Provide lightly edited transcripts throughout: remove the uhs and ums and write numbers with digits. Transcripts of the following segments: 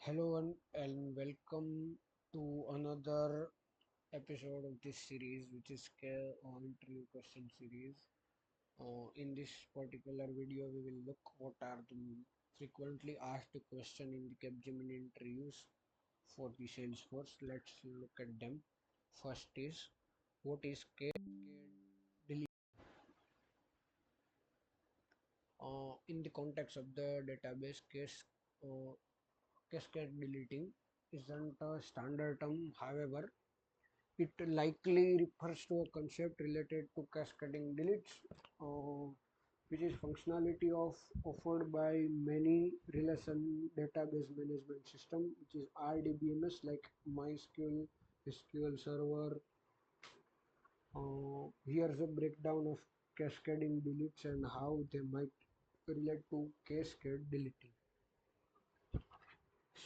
Hello and welcome to another episode of this series, which is interview question series. In this particular video, we will look what are the frequently asked question in the Capgemini interviews for the Salesforce. Let's look at them. First is what is deletion? In the context of the database uh, cascade deleting isn't a standard term. However, it likely refers to a concept related to cascading deletes, which is functionality offered by many relation database management system, which is RDBMS like MySQL, SQL Server. Here's a breakdown of cascading deletes and how they might relate to cascade deleting.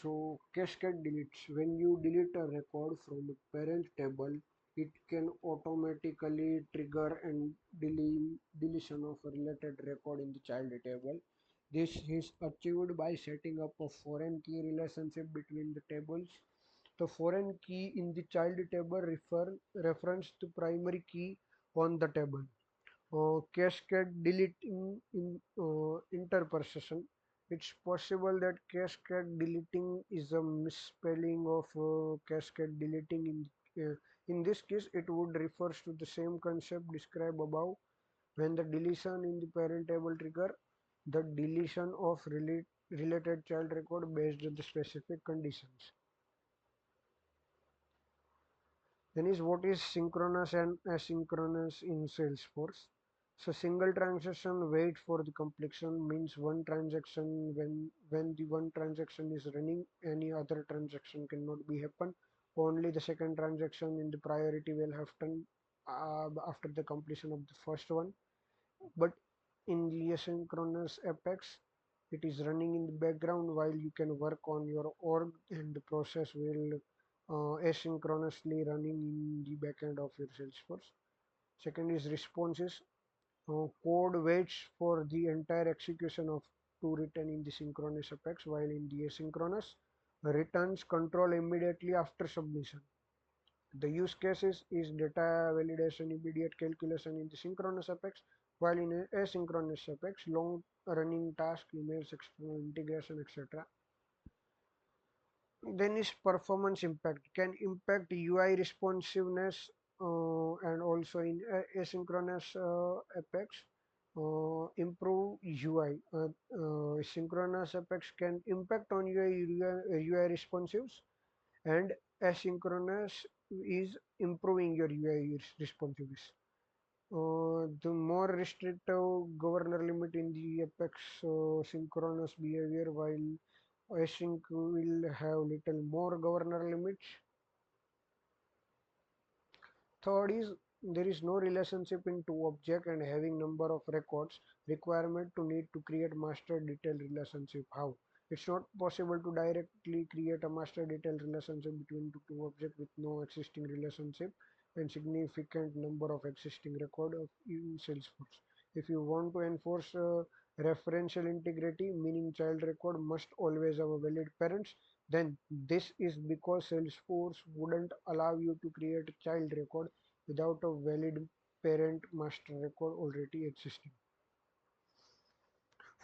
So cascade deletes. When you delete a record from a parent table, it can automatically trigger and deletion of a related record in the child table. This is achieved by setting up a foreign key relationship between the tables. The foreign key in the child table reference to primary key on the table. Cascade deleting in interposition. It's possible that cascade deleting is a misspelling of cascade deleting. In this case, it would refers to the same concept described above. When the deletion in the parent table trigger the deletion of related child record based on the specific conditions. Then is what is synchronous and asynchronous in Salesforce. So single transaction wait for the completion means one transaction when the one transaction is running, any other transaction cannot be happen. Only the second transaction in the priority will happen after the completion of the first one. But in the asynchronous apex, it is running in the background while you can work on your org, and the process will asynchronously running in the backend of your Salesforce. Second is responses. Code waits for the entire execution of to return in the synchronous apex, while in the asynchronous returns control immediately after submission. The use cases is data validation, immediate calculation in the synchronous apex, while in asynchronous apex, long running task, emails, external integration, etc. Then is performance impact, can impact UI responsiveness, and also in asynchronous apex, improve UI. Synchronous apex can impact on UI responsives, and asynchronous is improving your UI responsiveness. The more restrictive governor limit in the apex synchronous behavior, while async will have little more governor limits. Third is there is no relationship in two object and having number of records requirement to need to create master detailed relationship. How? It's not possible to directly create a master detailed relationship between two objects with no existing relationship and significant number of existing record of in Salesforce. If you want to enforce referential integrity, meaning child record must always have a valid parents, then this is because Salesforce wouldn't allow you to create a child record without a valid parent master record already existing.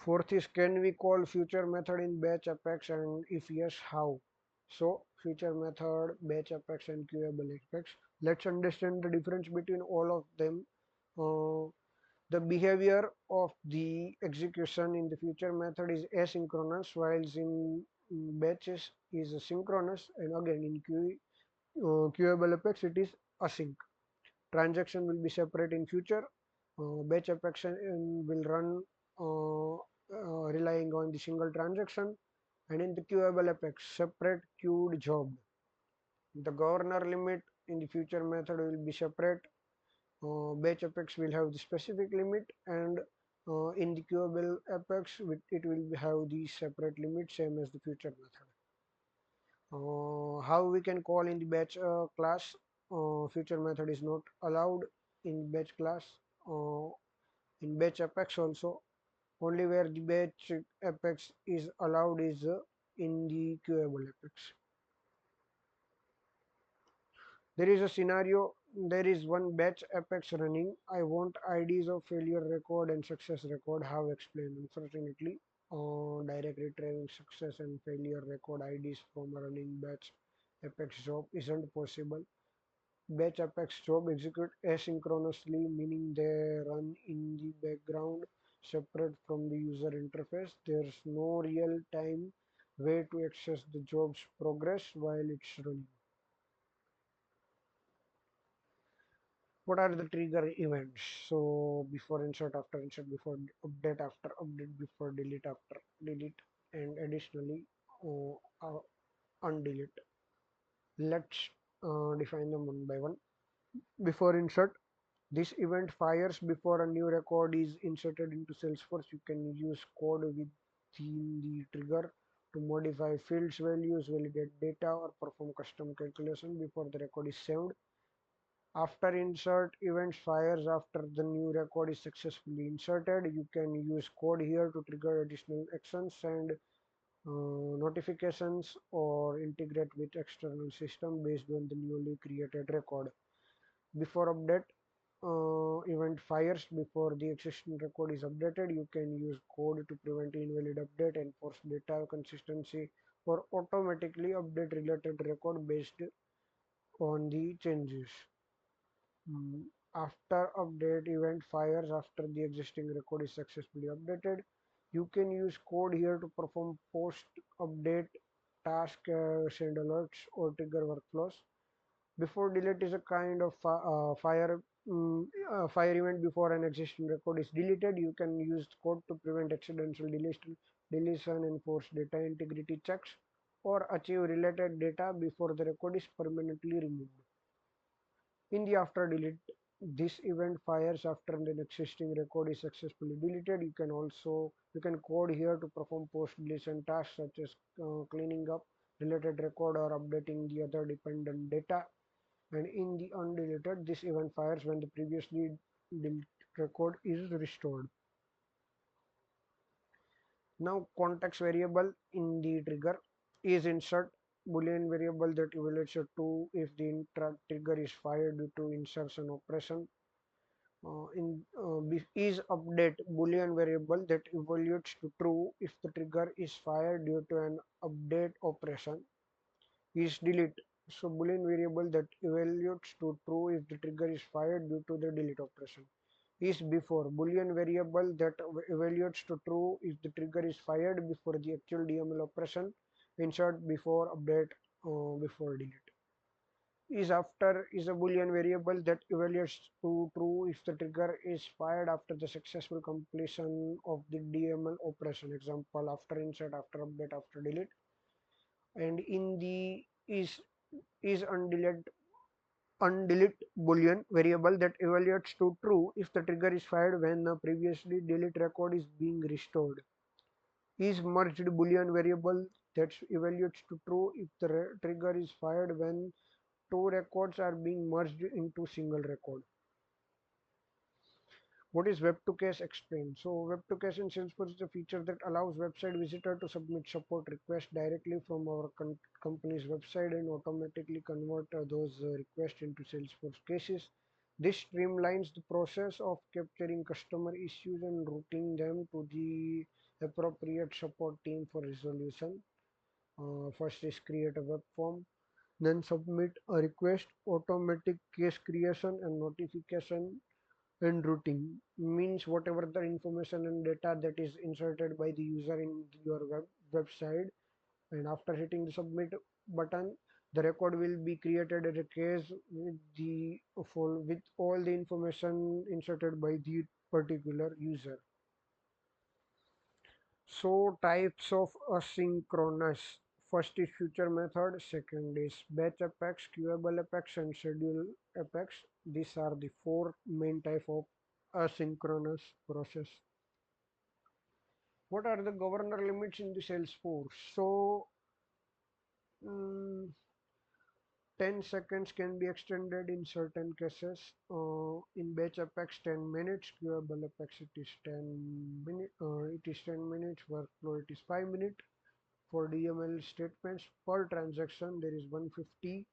Fourth is, can we call future method in batch apex, and if yes, how? So future method, batch apex and queuable apex. Let's understand the difference between all of them. The behavior of the execution in the future method is asynchronous, whilst in batches is synchronous, and again in queuable apex it is async. Transaction will be separate in future. Batch apex will run relying on the single transaction, and in the queuable apex separate queued job. The governor limit in the future method will be separate. Batch apex will have the specific limit, and in the queuable apex it will have the separate limit same as the future method. How we can call in the batch class? Future method is not allowed in batch class. uh, in batch apex also, only where the batch apex is allowed is in the queuable apex. There is a scenario, there is one batch apex running. I want IDs of failure record and success record. How explain? Unfortunately, direct retrieving success and failure record IDs from a running batch apex job isn't possible. Batch apex job execute asynchronously, meaning they run in the background separate from the user interface. There's no real time way to access the job's progress while it's running. What are the trigger events? So before insert, after insert, before update, after update, before delete, after delete, and additionally uh, uh, undelete. Let's define them one by one. Before insert, this event fires before a new record is inserted into Salesforce. You can use code within the trigger to modify fields values, validate data, or perform custom calculation before the record is saved. After insert, event fires after the new record is successfully inserted. You can use code here to trigger additional actions and notifications or integrate with external system based on the newly created record. Before update, event fires before the existing record is updated. You can use code to prevent invalid update, enforce data consistency, or automatically update related record based on the changes. Mm, After update, event fires after the existing record is successfully updated. You can use code here to perform post update task, send alerts, or trigger workflows. Before delete is a kind of fire event before an existing record is deleted. You can use code to prevent accidental deletion, enforce data integrity checks, or achieve related data before the record is permanently removed. In the after delete, this event fires after an existing record is successfully deleted. You can code here to perform post deletion tasks such as cleaning up related record or updating the other dependent data. And in the undeleted, this event fires when the previously deleted record is restored. Now context variable in the trigger is insert boolean variable that evaluates a true if the trigger is fired due to insertion operation. Is update boolean variable that evaluates to true if the trigger is fired due to an update operation. Is delete, so boolean variable that evaluates to true if the trigger is fired due to the delete operation. Is before, boolean variable that evaluates to true if the trigger is fired before the actual DML operation. Insert before update, before delete. Is after is a boolean variable that evaluates to true if the trigger is fired after the successful completion of the DML operation. Example, after insert, after update, after delete. And in the is undelete boolean variable that evaluates to true if the trigger is fired when the previously delete record is being restored. Is merged boolean variable that evaluates to true if the trigger is fired when two records are being merged into single record. What is web to case? Explain. So web to case in Salesforce is a feature that allows website visitor to submit support requests directly from our company's website and automatically convert those requests into Salesforce cases. This streamlines the process of capturing customer issues and routing them to the appropriate support team for resolution. First is create a web form, then submit a request, automatic case creation and notification and routing means whatever the information and data that is inserted by the user in your website, and after hitting the submit button, the record will be created as a case with the full with all the information inserted by the particular user. So types of asynchronous. First is future method, second is batch apex, queuable apex, and schedule apex. These are the four main type of asynchronous process. What are the governor limits in the Salesforce? So mm, 10 seconds can be extended in certain cases. In batch apex 10 minutes, queuable apex it is 10 minutes, workflow it is 5 minutes. For DML statements per transaction, there is 150.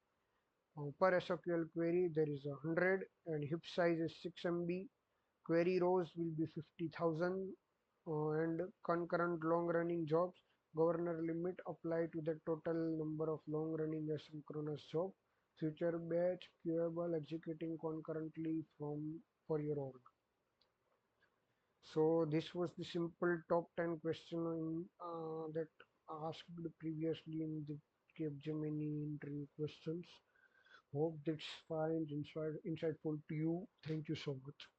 Per SQL query, there is 100, and heap size is 6 MB. Query rows will be 50,000, and concurrent long running jobs. Governor limit apply to the total number of long running asynchronous job. Future batch queuable executing concurrently from for your org. So this was the simple top 10 question that asked previously in the Capgemini interview questions. Hope this finds insightful to you. Thank you so much.